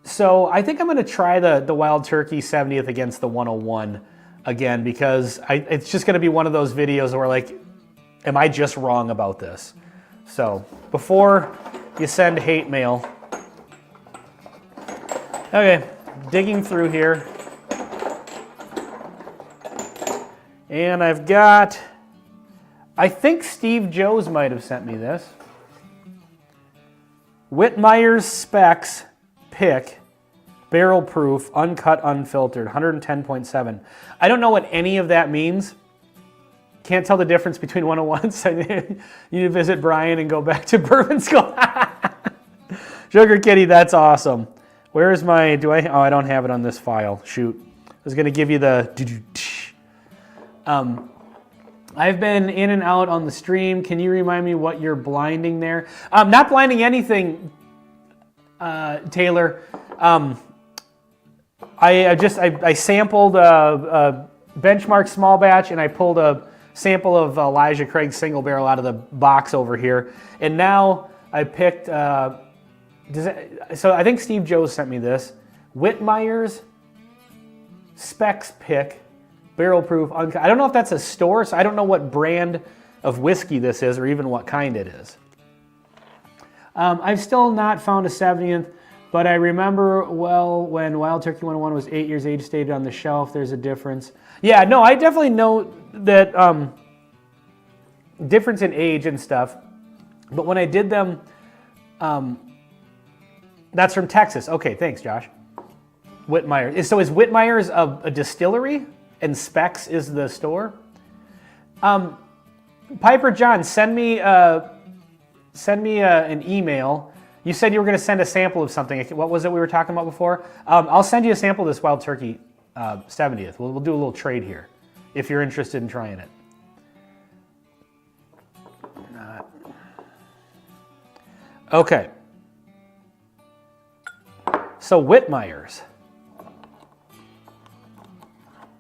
So I think I'm going to try the Wild Turkey 70th against the 101 again because it's just going to be one of those videos where, like, am I just wrong about this? So before you send hate mail. Okay, digging through here. And I've got, I think Steve Joes might have sent me this. Whitmire's Specs Pick, barrel proof, uncut, unfiltered, 110.7. I don't know what any of that means. Can't tell the difference between 101s. You need to visit Brian and go back to Bourbon School. Sugar Kitty, that's awesome. Where is my, I don't have it on this file. Shoot. I was going to give you the, I've been in and out on the stream. Can you remind me what you're blinding there? Not blinding anything, Taylor. I sampled a Benchmark small batch and I pulled a sample of Elijah Craig's single barrel out of the box over here. And now I picked, so I think Steve Joes sent me this. Whitmire's Specs Pick, barrel proof, uncut. I don't know if that's a store, so I don't know what brand of whiskey this is or even what kind it is. I've still not found a 70th, but I remember well when Wild Turkey 101 was 8 years age stated on the shelf. There's a difference. Yeah, no, I definitely know that difference in age and stuff. But when I did them, that's from Texas. Okay, thanks, Josh. Whitmire. So is Whitmire's a distillery? and Specs is the store. Piper John, send me an email. You said you were going to send a sample of something. What was it we were talking about before? I'll send you a sample of this Wild Turkey 70th. We'll do a little trade here if you're interested in trying it. Okay. So Whitmeyer's.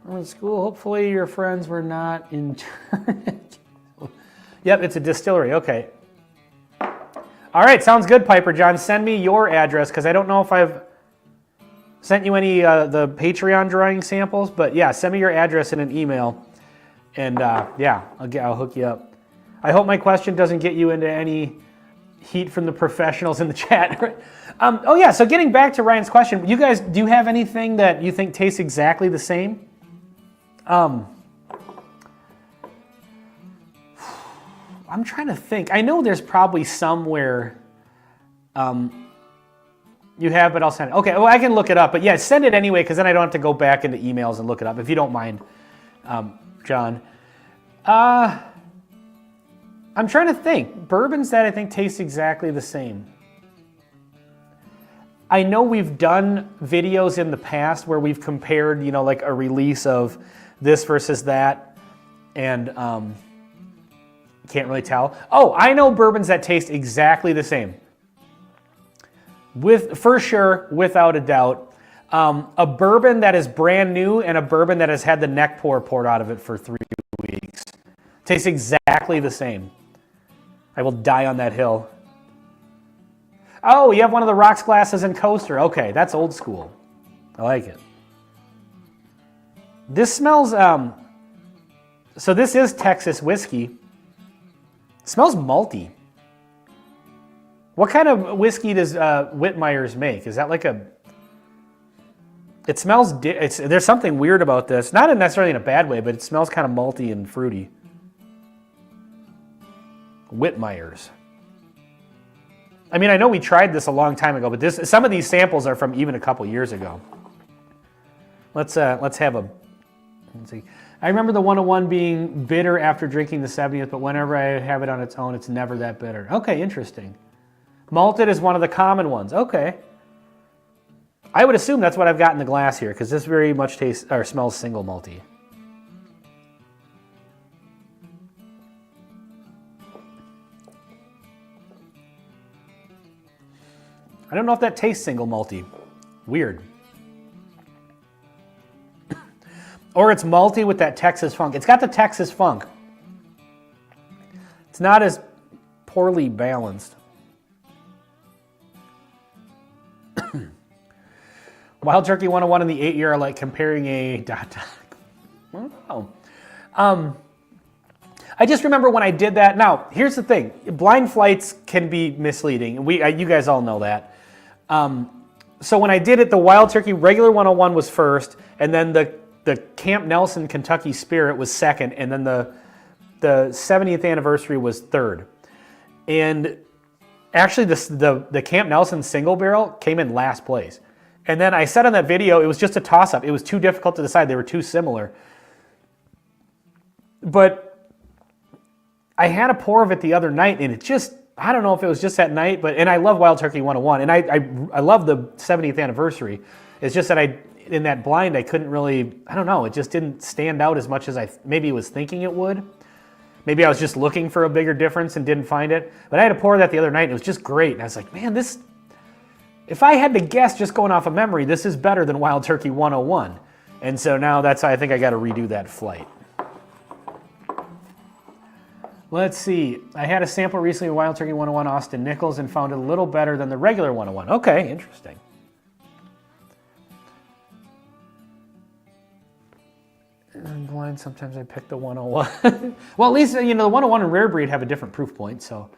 In school, hopefully your friends were not interned. Yep, it's a distillery. Okay. All right, sounds good, Piper John. Send me your address because I don't know if I've sent you any the Patreon drawing samples, but yeah, send me your address in an email, and yeah, I'll hook you up. I hope my question doesn't get you into any heat from the professionals in the chat. Oh yeah, so getting back to Ryan's question, you guys, do you have anything that you think tastes exactly the same? I'm trying to think. I know there's probably somewhere you have, but I'll send it. Okay, well, I can look it up. But yeah, send it anyway, because then I don't have to go back into emails and look it up, if you don't mind, John. I'm trying to think. Bourbons that I think taste exactly the same. I know we've done videos in the past where we've compared, you know, like a release of this versus that, and can't really tell. Oh, I know bourbons that taste exactly the same. For sure, without a doubt. A bourbon that is brand new and a bourbon that has had the neck pour poured out of it for 3 weeks. Tastes exactly the same. I will die on that hill. Oh, you have one of the rocks glasses and coaster. Okay, that's old school. I like it. This smells, so this is Texas whiskey. It smells malty. What kind of whiskey does Whitmeyer's make? Is that like a, it smells, there's something weird about this. Not necessarily in a bad way, but it smells kind of malty and fruity. Whitmeyer's. I mean, I know we tried this a long time ago, but some of these samples are from even a couple years ago. Let's have a, let's see. I remember the 101 being bitter after drinking the 70th, but whenever I have it on its own, it's never that bitter. Okay, interesting. Malted is one of the common ones. Okay. I would assume that's what I've got in the glass here, because this very much tastes or smells single malty. I don't know if that tastes single malty. Weird. Or it's malty with that Texas funk. It's got the Texas funk. It's not as poorly balanced. Wild Turkey 101 and the 8-year are like comparing a ... Oh. I just remember when I did that. Now, here's the thing. Blind flights can be misleading. You guys all know that. So when I did it, the Wild Turkey regular 101 was first, and then the Camp Nelson Kentucky Spirit was second, and then the 70th anniversary was third. And actually, the Camp Nelson single barrel came in last place. And then I said on that video, it was just a toss-up. It was too difficult to decide. They were too similar. But I had a pour of it the other night, and it just, I don't know if it was just that night, and I love Wild Turkey 101, and I love the 70th anniversary. It's just that in that blind, I couldn't really, I don't know, it just didn't stand out as much as I maybe was thinking it would. Maybe I was just looking for a bigger difference and didn't find it. But I had a pour of that the other night, and it was just great. And I was like, man, this, if I had to guess just going off of memory, this is better than Wild Turkey 101. And so now that's why I think I got to redo that flight. Let's see. I had a sample recently of Wild Turkey 101 Austin Nichols and found it a little better than the regular 101. Okay, interesting. I'm blind. Sometimes I pick the 101. Well, at least, you know, the 101 and Rare Breed have a different proof point. So,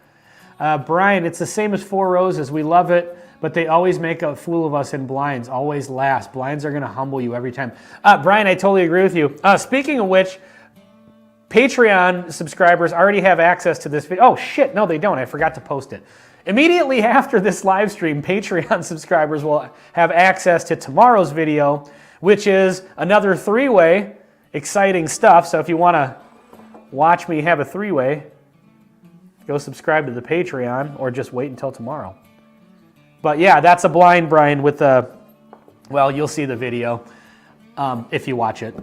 Brian, it's the same as Four Roses. We love it, but they always make a fool of us in blinds. Always last. Blinds are going to humble you every time. Brian, I totally agree with you. Speaking of which, Patreon subscribers already have access to this video. Oh, shit. No, they don't. I forgot to post it. Immediately after this live stream, Patreon subscribers will have access to tomorrow's video, which is another three-way. exciting stuff. So if you want to watch me have a three-way, go subscribe to the Patreon or just wait until tomorrow. But yeah, that's a blind, Brian, with the, well, you'll see the video if you watch it.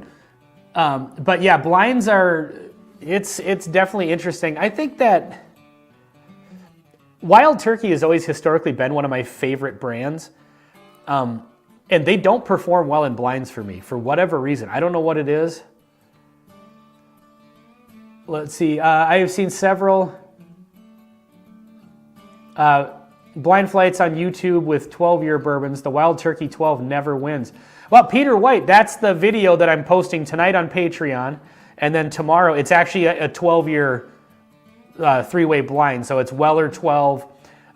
But yeah, blinds are, it's definitely interesting. I think that Wild Turkey has always historically been one of my favorite brands. And they don't perform well in blinds for me, for whatever reason. I don't know what it is. Let's see, I have seen several blind flights on YouTube with 12-year bourbons. The Wild Turkey 12 never wins. Well, Peter White, that's the video that I'm posting tonight on Patreon. And then tomorrow, it's actually a 12-year three-way blind. So it's Weller 12,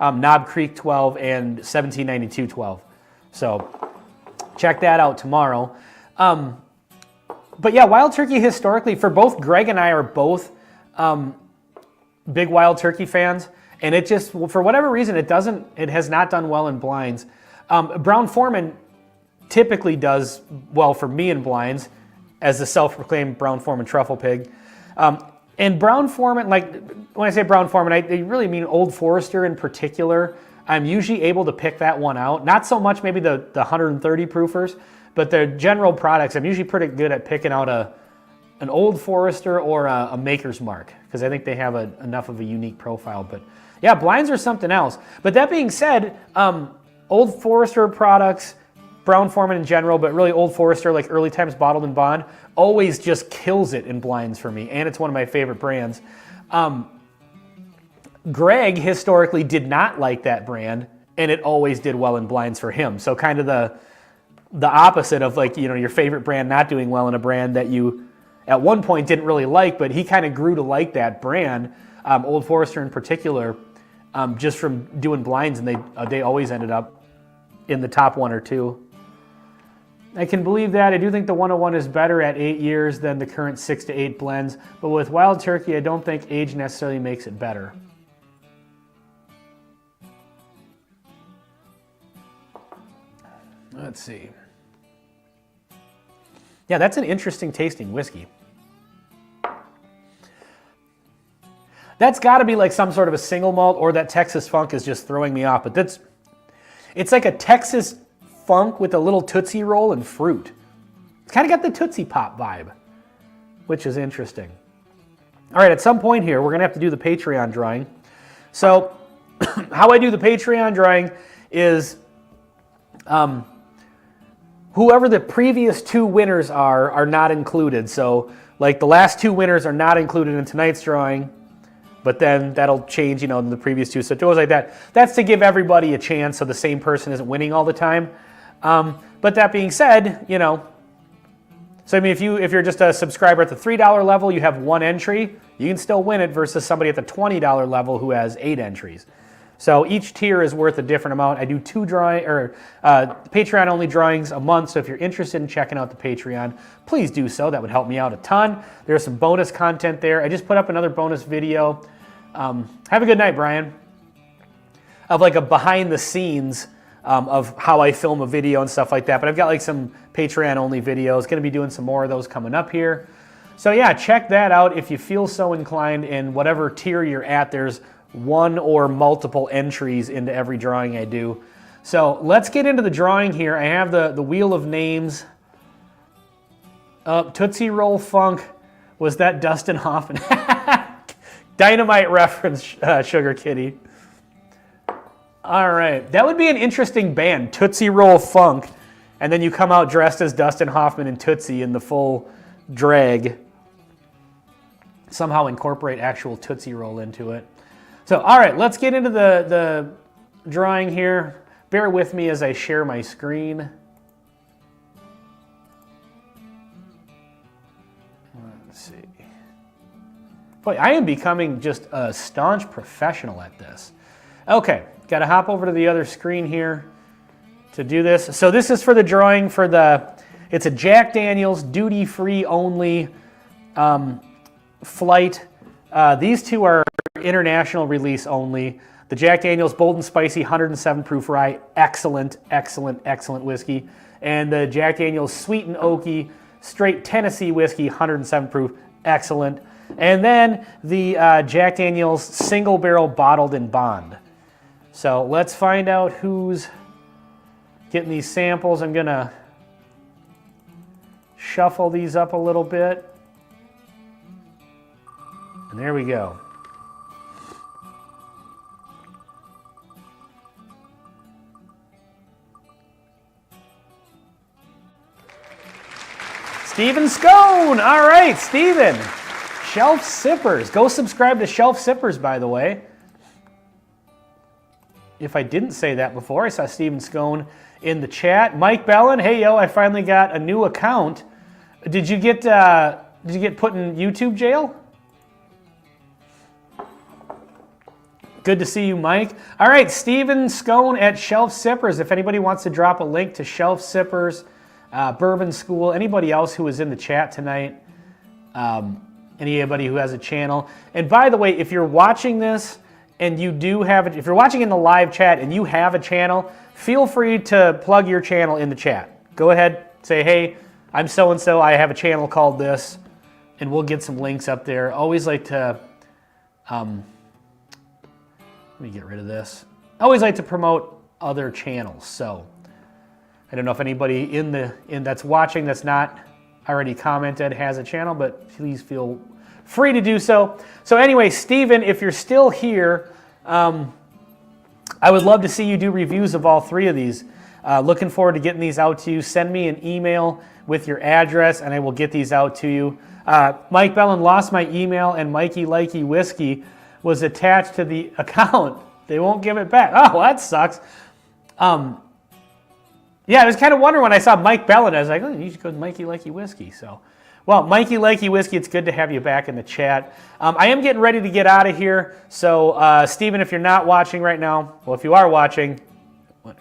Knob Creek 12, and 1792 12. So check that out tomorrow. But yeah, Wild Turkey historically, for both Greg and I are both big Wild Turkey fans. And it just, for whatever reason, it has not done well in blinds. Brown-Forman typically does well for me in blinds as the self-proclaimed Brown-Forman truffle pig. And Brown-Forman, like when I say Brown-Forman, I really mean Old Forester in particular. I'm usually able to pick that one out. Not so much maybe the 130 proofers, but the general products, I'm usually pretty good at picking out an Old Forester or a Maker's Mark, because I think they have enough of a unique profile. But yeah, blinds are something else. But that being said, Old Forester products, Brown-Forman in general, but really Old Forester, like early times bottled in bond, always just kills it in blinds for me, and it's one of my favorite brands. Greg historically did not like that brand, and it always did well in blinds for him. So kind of the opposite of, like, you know, your favorite brand not doing well in a brand that you at one point didn't really like, but he kind of grew to like that brand, Old Forester in particular, just from doing blinds, and they always ended up in the top one or two. I can believe that. I do think the 101 is better at 8 years than the current 6 to 8 blends, but with Wild Turkey, I don't think age necessarily makes it better. Let's see. Yeah, that's an interesting tasting whiskey. That's got to be like some sort of a single malt, or that Texas Funk is just throwing me off. But it's like a Texas Funk with a little Tootsie Roll and fruit. It's kind of got the Tootsie Pop vibe, which is interesting. All right, at some point here, we're going to have to do the Patreon drawing. So how I do the Patreon drawing is whoever the previous two winners are not included. So like the last two winners are not included in tonight's drawing, but then that'll change, you know, in the previous two. So it goes like that. That's to give everybody a chance so the same person isn't winning all the time. But that being said, you know, so I mean, if you're just a subscriber at the $3 level, you have one entry, you can still win it versus somebody at the $20 level who has 8 entries. So each tier is worth a different amount. I do 2 Patreon only drawings a month. So if you're interested in checking out the Patreon, please do so. That would help me out a ton. There's some bonus content there. I just put up another bonus video. Have a good night, Brian. Of like a behind the scenes of how I film a video and stuff like that. But I've got like some Patreon only videos. Going to be doing some more of those coming up here. So yeah, check that out if you feel so inclined. In whatever tier you're at, there's one or multiple entries into every drawing I do. So let's get into the drawing here. I have the wheel of names. Tootsie Roll Funk. Was that Dustin Hoffman? Dynamite reference, Sugar Kitty. All right, that would be an interesting band, Tootsie Roll Funk, and then you come out dressed as Dustin Hoffman and Tootsie in the full drag. Somehow incorporate actual Tootsie Roll into it. So, all right, let's get into the drawing here. Bear with me as I share my screen. Let's see. Boy, I am becoming just a staunch professional at this. Okay, got to hop over to the other screen here to do this. So this is for the drawing for it's a Jack Daniel's duty-free only flight. These two are international release only. The Jack Daniel's Bold and Spicy 107 proof rye, excellent, excellent, excellent whiskey. And the Jack Daniel's Sweet and Oaky straight Tennessee whiskey, 107 proof, excellent. And then the Jack Daniel's single barrel bottled in bond. So let's find out who's getting these samples. I'm gonna shuffle these up a little bit. And there we go. Steven Scone. All right, Steven. Shelf Sippers. Go subscribe to Shelf Sippers, by the way. If I didn't say that before, I saw Steven Scone in the chat. Mike Bellin. Hey, yo, I finally got a new account. Did you get put in YouTube jail? Good to see you, Mike. All right, Steven Scone at Shelf Sippers. If anybody wants to drop a link to Shelf Sippers, Bourbon School, anybody else who was in the chat tonight, anybody who has a channel. And by the way, if you're watching this and you do have it, if you're watching in the live chat and you have a channel, feel free to plug your channel in the chat. Go ahead, say, hey, I'm so-and-so, I have a channel called this, and we'll get some links up there. Always like to, let me get rid of this. I always like to promote other channels, so I don't know if anybody in that's watching that's not already commented has a channel, but please feel free to do so. So anyway, Steven, if you're still here, I would love to see you do reviews of all three of these. Looking forward to getting these out to you. Send me an email with your address, and I will get these out to you. Mike Bellin lost my email, and Mikey Likey Whiskey was attached to the account. They won't give it back. Oh, well, that sucks. Yeah, I was kind of wondering when I saw Mike Bellin. I was like, oh, you should go to Mikey Likey Whiskey. So, well, Mikey Likey Whiskey, it's good to have you back in the chat. I am getting ready to get out of here. So, Steven, if you're not watching right now, well, if you are watching,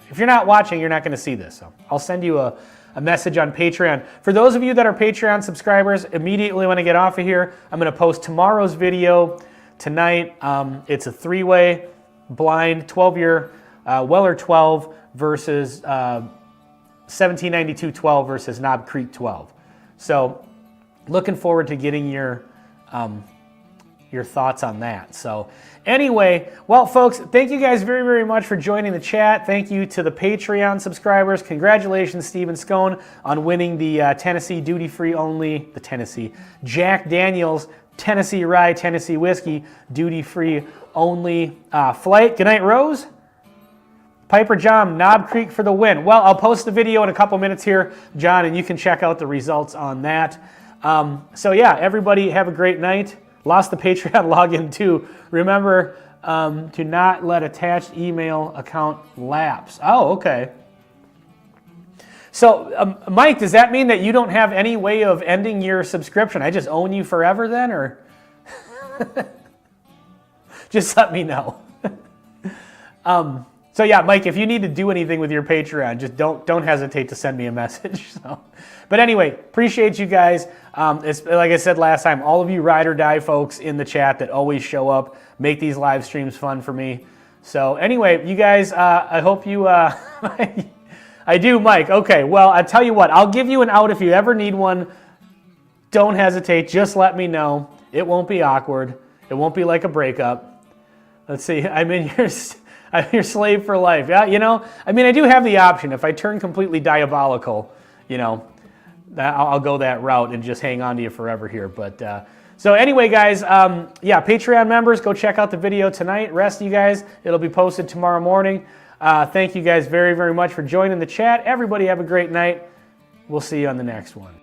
if you're not watching, you're not going to see this. So, I'll send you a message on Patreon. For those of you that are Patreon subscribers, immediately when I get off of here, I'm going to post tomorrow's video tonight. It's a three-way blind 12-year Weller 12 versus 1792 12 versus Knob Creek 12. So looking forward to getting your thoughts on that. So anyway, well, folks, thank you guys very, very much for joining the chat. Thank you to the Patreon subscribers. Congratulations, Steven Scone, on winning the Tennessee duty-free only, the Tennessee Jack Daniel's Tennessee Rye Tennessee Whiskey duty-free only flight. Good night, Rose. Piper John, Knob Creek for the win. Well, I'll post the video in a couple minutes here, John, and you can check out the results on that. So yeah, everybody have a great night. Lost the Patreon login too. Remember to not let attached email account lapse. Oh, okay. So, Mike, does that mean that you don't have any way of ending your subscription? I just own you forever then, or? Just let me know. So yeah, Mike, if you need to do anything with your Patreon, just don't hesitate to send me a message. So, but anyway, appreciate you guys. It's like I said last time, all of you ride or die folks in the chat that always show up, make these live streams fun for me. So anyway, you guys, I hope you. I do, Mike. Okay, well, I tell you what, I'll give you an out if you ever need one. Don't hesitate. Just let me know. It won't be awkward. It won't be like a breakup. Let's see. I'm your slave for life. Yeah, you know, I mean, I do have the option. If I turn completely diabolical, you know, I'll go that route and just hang on to you forever here. But so anyway, guys, yeah, Patreon members, go check out the video tonight. Rest of you guys, it'll be posted tomorrow morning. Thank you guys very, very much for joining the chat. Everybody have a great night. We'll see you on the next one.